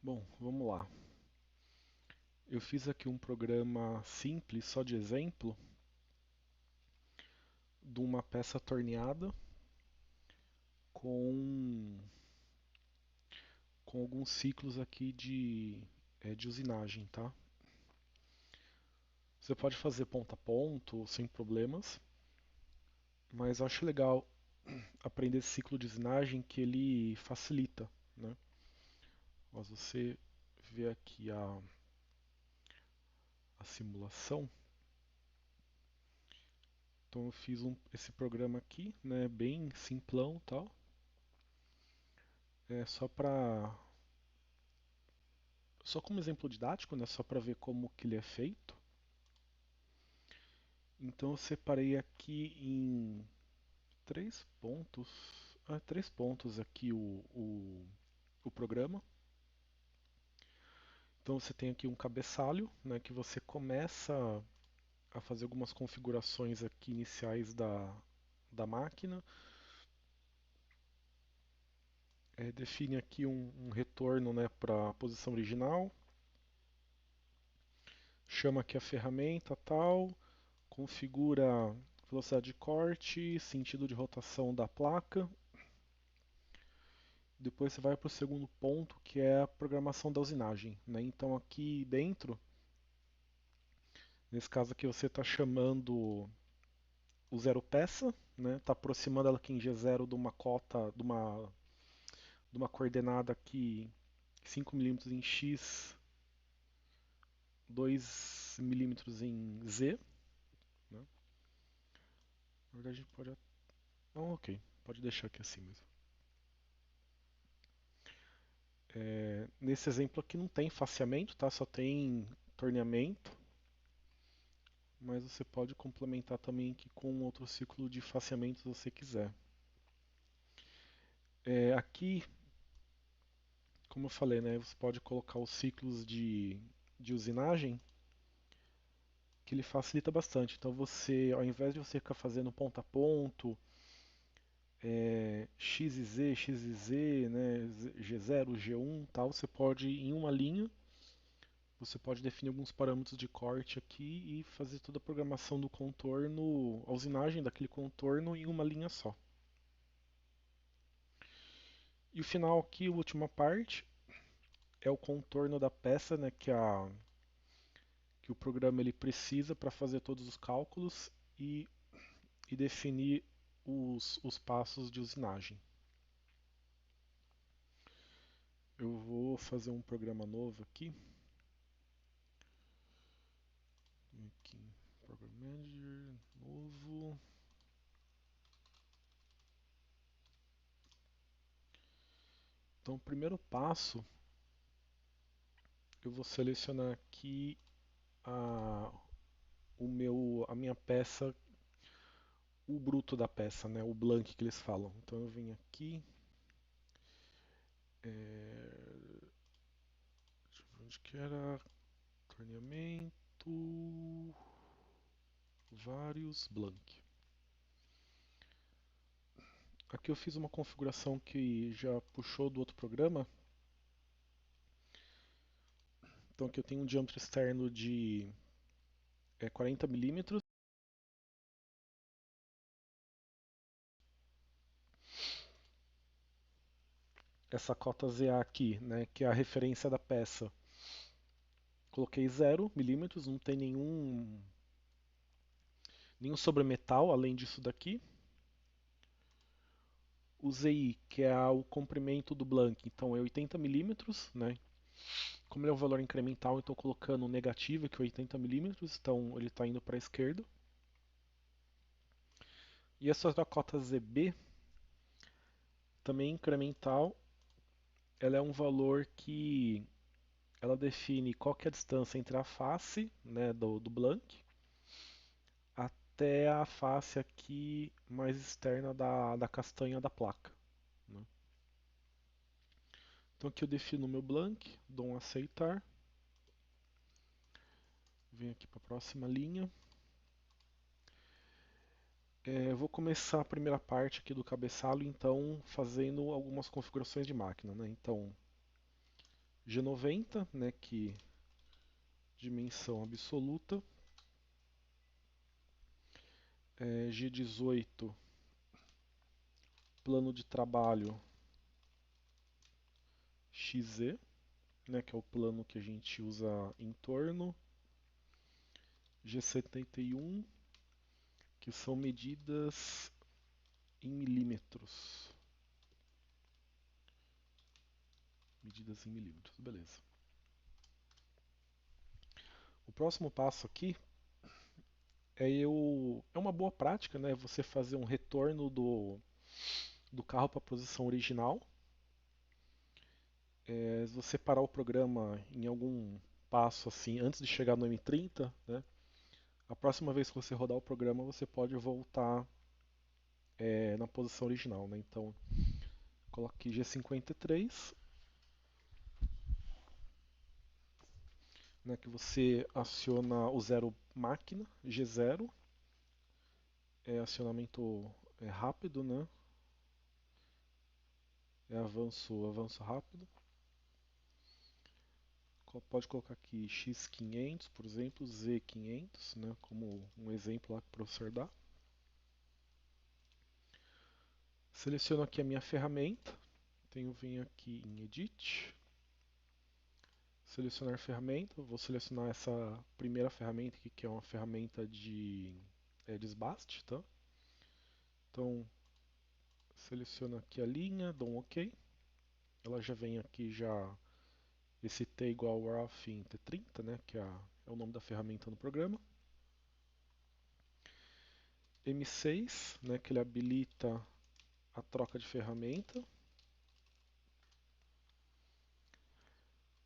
Bom, vamos lá. Eu fiz aqui um programa simples, só de exemplo, de uma peça torneada com, com alguns ciclos aqui de usinagem, tá? Você pode fazer ponto a ponto, sem problemas, mas eu acho legal aprender esse ciclo de usinagem que ele facilita, né? Mas você vê aqui a simulação. Então eu fiz esse programa aqui, né, bem simplão, tal. É só como exemplo didático, né, só para ver como que ele é feito. Então eu separei aqui em três pontos aqui o programa. Então você tem aqui um cabeçalho, né, que você começa a fazer algumas configurações aqui iniciais da máquina. Define aqui um retorno, né, para a posição original. Chama aqui a ferramenta tal, configura velocidade de corte, sentido de rotação da placa. Depois você vai para o segundo ponto, que é a programação da usinagem, né? Então aqui dentro, nesse caso aqui você está chamando o zero peça, né? Está aproximando ela aqui em G0 de uma cota, de uma coordenada aqui 5 milímetros em X, 2 milímetros em Z, né? Na verdade a gente pode... ok, pode deixar aqui assim mesmo. Nesse exemplo aqui não tem faceamento, tá? Só tem torneamento, mas você pode complementar também aqui com outro ciclo de faceamento se você quiser. Aqui, como eu falei, né, você pode colocar os ciclos de usinagem, que ele facilita bastante. Então você, ao invés de você ficar fazendo ponto a ponto, X e Z, X e Z, né, G0, G1, tal, você pode em uma linha. Você pode definir alguns parâmetros de corte aqui e fazer toda a programação do contorno, a usinagem daquele contorno em uma linha só. E o final aqui, a última parte, é o contorno da peça, né, que o programa ele precisa para fazer todos os cálculos e definir os passos de usinagem. Eu vou fazer um programa novo aqui. Aqui, Program Manager, novo. Então, o primeiro passo, eu vou selecionar aqui a, a minha peça, o bruto da peça, né? O blank que eles falam. Então eu venho aqui, deixa eu ver onde que era, torneamento, vários blank. Aqui eu fiz uma configuração que já puxou do outro programa. Então aqui eu tenho um diâmetro externo de 40 milímetros. Essa cota ZA aqui, né, que é a referência da peça, coloquei 0 milímetros, não tem nenhum sobremetal além disso daqui. O ZI, que é o comprimento do blank, então é 80 milímetros, né? Como ele é um valor incremental, então colocando um negativo, que é 80 milímetros, então ele está indo para a esquerda. E essa da cota ZB, também incremental, ela é um valor que ela define qual que é a distância entre a face, né, do blank até a face aqui mais externa da castanha da placa, né? Então aqui eu defino o meu blank, dou um aceitar, venho aqui para a próxima linha. Eu vou começar a primeira parte aqui do cabeçalho, então fazendo algumas configurações de máquina, né? Então G90, né, que dimensão absoluta. G18, plano de trabalho XZ, né, que é o plano que a gente usa em torno. G71, que são medidas em milímetros. Medidas em milímetros, beleza. O próximo passo aqui é uma boa prática, né? Você fazer um retorno do carro para a posição original. Se você parar o programa em algum passo assim antes de chegar no M30, né? A próxima vez que você rodar o programa, você pode voltar na posição original, né? Então, coloque G53, né, que você aciona o zero máquina, G0, acionamento rápido, né? Avanço rápido. Pode colocar aqui X500, por exemplo, Z500, né, como um exemplo lá que o professor dá. Seleciono aqui a minha ferramenta, venho aqui em Edit, selecionar ferramenta, vou selecionar essa primeira ferramenta aqui, que é uma ferramenta de desbaste, tá? Então, seleciono aqui a linha, dou um OK. Ela já vem aqui já esse T igual rough em T30, né, que é o nome da ferramenta no programa. M6, né, que ele habilita a troca de ferramenta.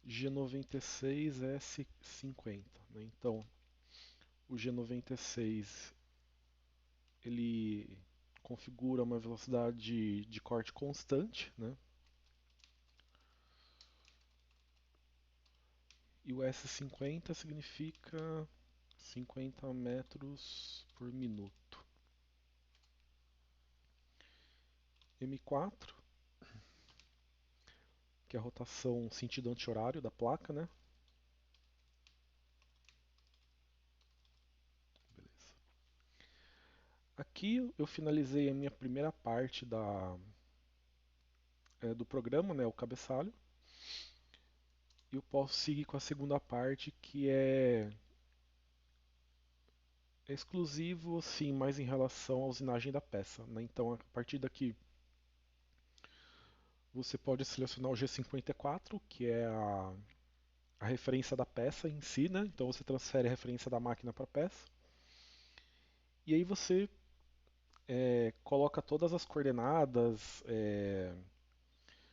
G96S50, né? Então, o G96 ele configura uma velocidade de corte constante, né? E o S50 significa 50 metros por minuto. M4, que é a rotação sentido anti-horário da placa, né? Beleza. Aqui eu finalizei a minha primeira parte do programa, né, o cabeçalho. E eu posso seguir com a segunda parte, que é exclusivo, sim, mais em relação à usinagem da peça, né? Então, a partir daqui, você pode selecionar o G54, que é a referência da peça em si, né? Então, você transfere a referência da máquina para a peça. E aí você coloca todas as coordenadas,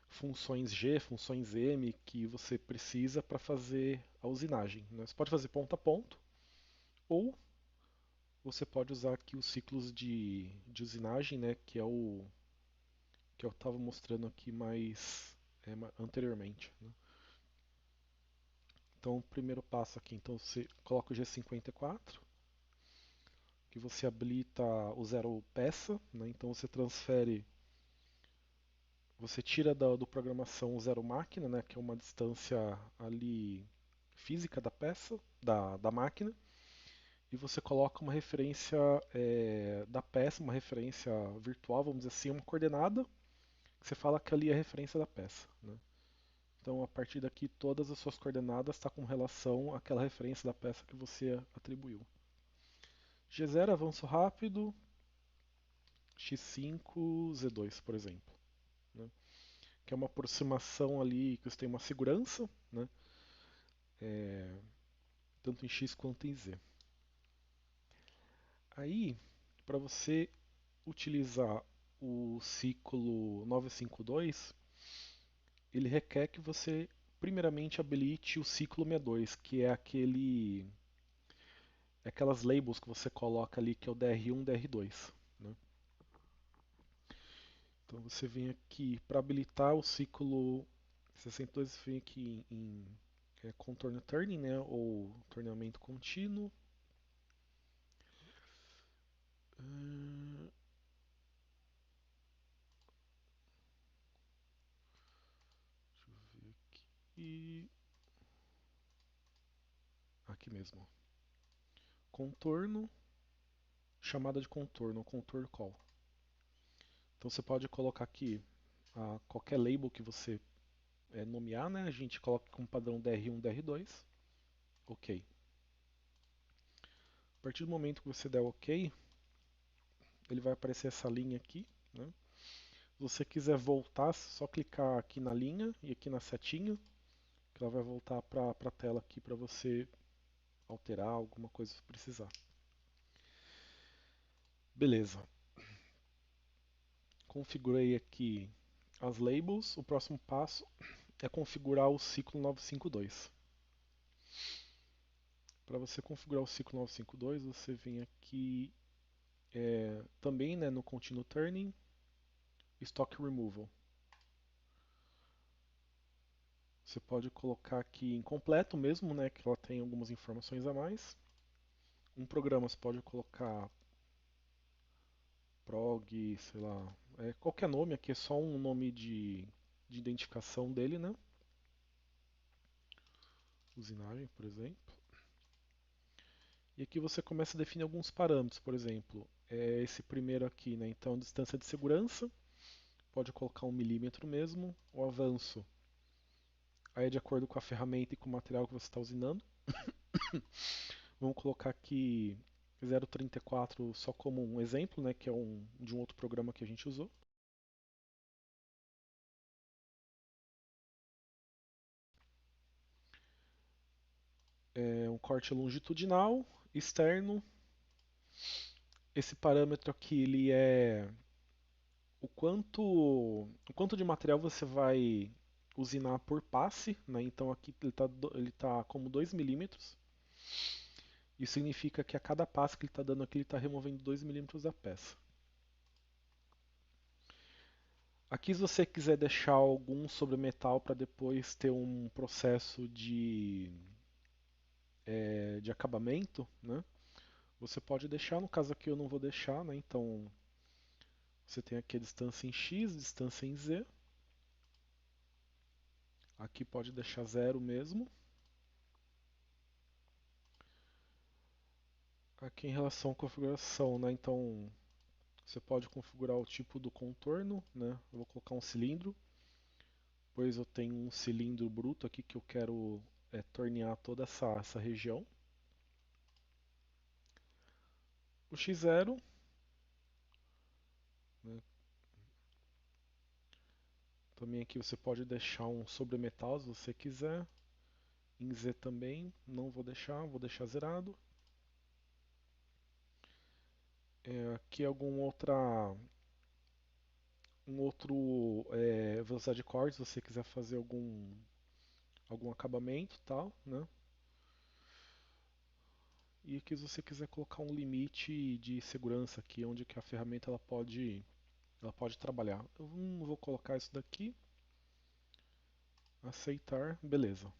funções G, funções M que você precisa para fazer a usinagem, né? Você pode fazer ponto a ponto, ou você pode usar aqui os ciclos de usinagem, né? Que eu estava mostrando aqui mais anteriormente, né? Então, o primeiro passo aqui, então você coloca o G54, que você habilita o zero peça, né? Então você transfere, você tira do programação o zero máquina, né? Que é uma distância ali física da peça, da máquina, e você coloca uma referência da peça, uma referência virtual, vamos dizer assim, uma coordenada, que você fala que ali é a referência da peça, né? Então, a partir daqui, todas as suas coordenadas estão com relação àquela referência da peça que você atribuiu. G0, avanço rápido, X5, Z2, por exemplo, né? Que é uma aproximação ali que você tem uma segurança, né? Tanto em X quanto em Z. Aí, para você utilizar o ciclo 952, ele requer que você primeiramente habilite o ciclo 62, que é aquelas labels que você coloca ali, que é o DR1, DR2, né? Então você vem aqui para habilitar o ciclo 62, você vem aqui em contorno turning, né, ou torneamento contínuo. Deixa eu ver aqui. aqui. Aqui mesmo. Contorno, chamada de contorno, contour call. Então você pode colocar aqui qualquer label que você nomear, né? A gente coloca como padrão DR1, DR2. Ok. A partir do momento que você der OK, ele vai aparecer essa linha aqui, né? Se você quiser voltar, é só clicar aqui na linha e aqui na setinha, que ela vai voltar para a tela aqui para você alterar alguma coisa se precisar. Beleza. Configurei aqui as labels. O próximo passo é configurar o ciclo 952. Para você configurar o ciclo 952, você vem aqui também, né, no Continue Turning, Stock Removal. Você pode colocar aqui em completo mesmo, né, que ela tem algumas informações a mais. Um programa você pode colocar prog, sei lá, qualquer nome, aqui é só um nome de identificação dele, né? Usinagem, por exemplo. E aqui você começa a definir alguns parâmetros, por exemplo, esse primeiro aqui, né? Então, distância de segurança, pode colocar 1 mm mesmo. O avanço, aí é de acordo com a ferramenta e com o material que você está usinando. Vamos colocar aqui 0,34 só como um exemplo, né? Que é de um outro programa que a gente usou. Um corte longitudinal, externo. Esse parâmetro aqui ele é o quanto de material você vai usinar por passe, né? Então aqui ele tá como 2 milímetros. Isso significa que a cada passe que ele está dando aqui, ele está removendo 2 milímetros da peça. Aqui, se você quiser deixar algum sobre metal para depois ter um processo de acabamento, né? Você pode deixar, no caso aqui eu não vou deixar, né? Então você tem aqui a distância em X, distância em Z. Aqui pode deixar 0 mesmo. Aqui em relação à configuração, né? Então você pode configurar o tipo do contorno, né? Eu vou colocar um cilindro, pois eu tenho um cilindro bruto aqui que eu quero tornear toda essa região. O X0, né? Também aqui você pode deixar um sobremetal se você quiser. Em Z também, não vou deixar zerado. Aqui um outro velocidade de corte, se você quiser fazer algum acabamento e tal, né? E aqui se você quiser colocar um limite de segurança aqui, onde que a ferramenta ela pode trabalhar. Eu não vou colocar isso daqui. Aceitar, beleza.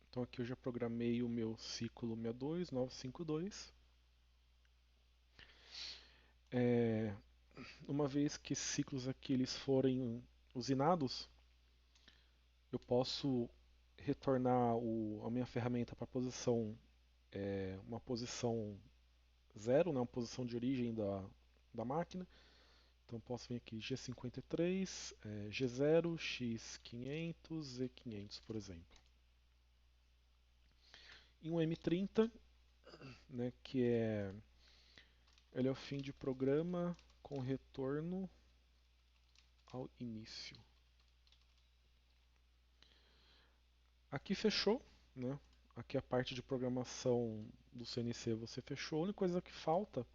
Então aqui eu já programei o meu ciclo 62952. Uma vez que esses ciclos aqui eles forem usinados, eu posso retornar a minha ferramenta para uma posição zero, né, uma posição de origem da máquina. Então posso vir aqui G53, G0, X500, Z500, por exemplo. E um M30, né, ele é o fim de programa com retorno ao início. Aqui fechou, né? Aqui a parte de programação do CNC você fechou. A única coisa que falta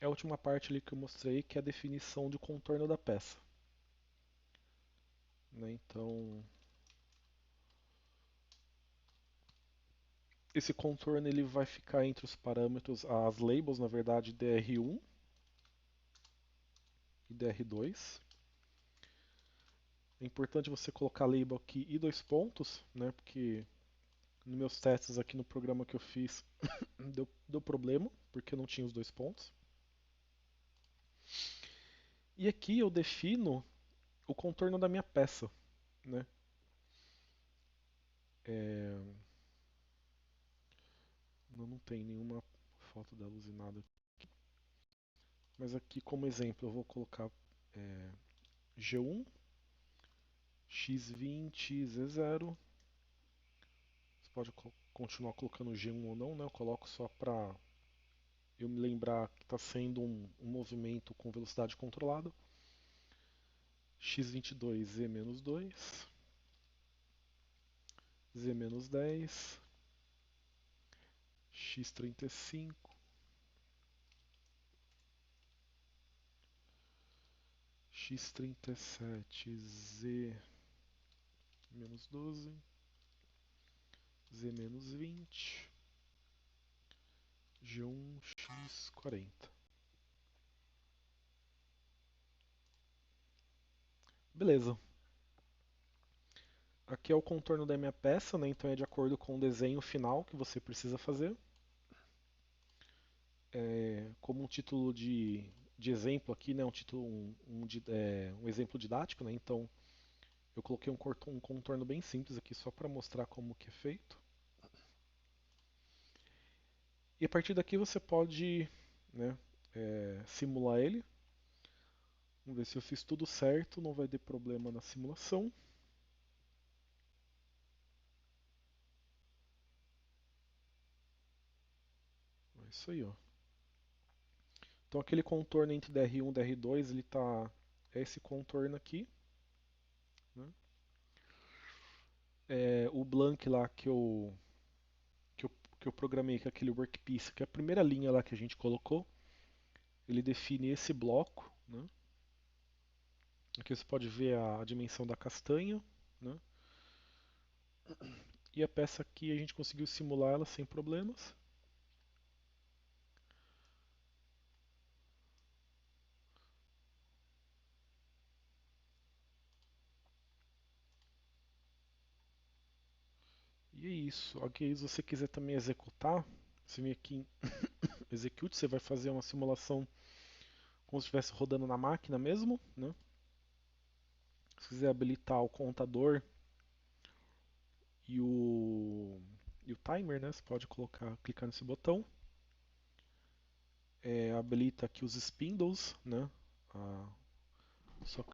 é a última parte ali que eu mostrei, que é a definição de contorno da peça. Né? Então, esse contorno ele vai ficar entre os parâmetros, as labels, na verdade, DR1 e DR2. É importante você colocar label aqui e 2 pontos, né? Porque nos meus testes aqui no programa que eu fiz deu problema, porque eu não tinha os 2 pontos. E aqui eu defino o contorno da minha peça. né? É, não tem nenhuma foto dela usinada. Mas aqui como exemplo eu vou colocar é, G1, X20, Z0. Você pode continuar colocando G1 ou não, né? Eu coloco só para eu me lembrar que está sendo um movimento com velocidade controlada. X22, Z-2, Z-10, X35, X37, Z-12, Z-20, G1, X40. Beleza. Aqui é o contorno da minha peça, né? Então é de acordo com o desenho final que você precisa fazer. Como um título de exemplo aqui, né? Um exemplo didático, né? Então eu coloquei um contorno bem simples aqui só para mostrar como que é feito. E a partir daqui você pode, né, simular ele. Vamos ver se eu fiz tudo certo, não vai ter problema na simulação. É isso aí, ó. Então aquele contorno entre DR1 e DR2, ele tá é esse contorno aqui, né? O blank lá que eu, que eu programei, que é aquele workpiece, que é a primeira linha lá que a gente colocou, ele define esse bloco, né? Aqui você pode ver a dimensão da castanha, né? E a peça aqui a gente conseguiu simular ela sem problemas. E é isso. Aqui, se você quiser também executar, você vem aqui em Execute, você vai fazer uma simulação como se estivesse rodando na máquina mesmo, né? Se quiser habilitar o contador e o timer, né? Você pode clicar nesse botão. Habilita aqui os spindles, né? Só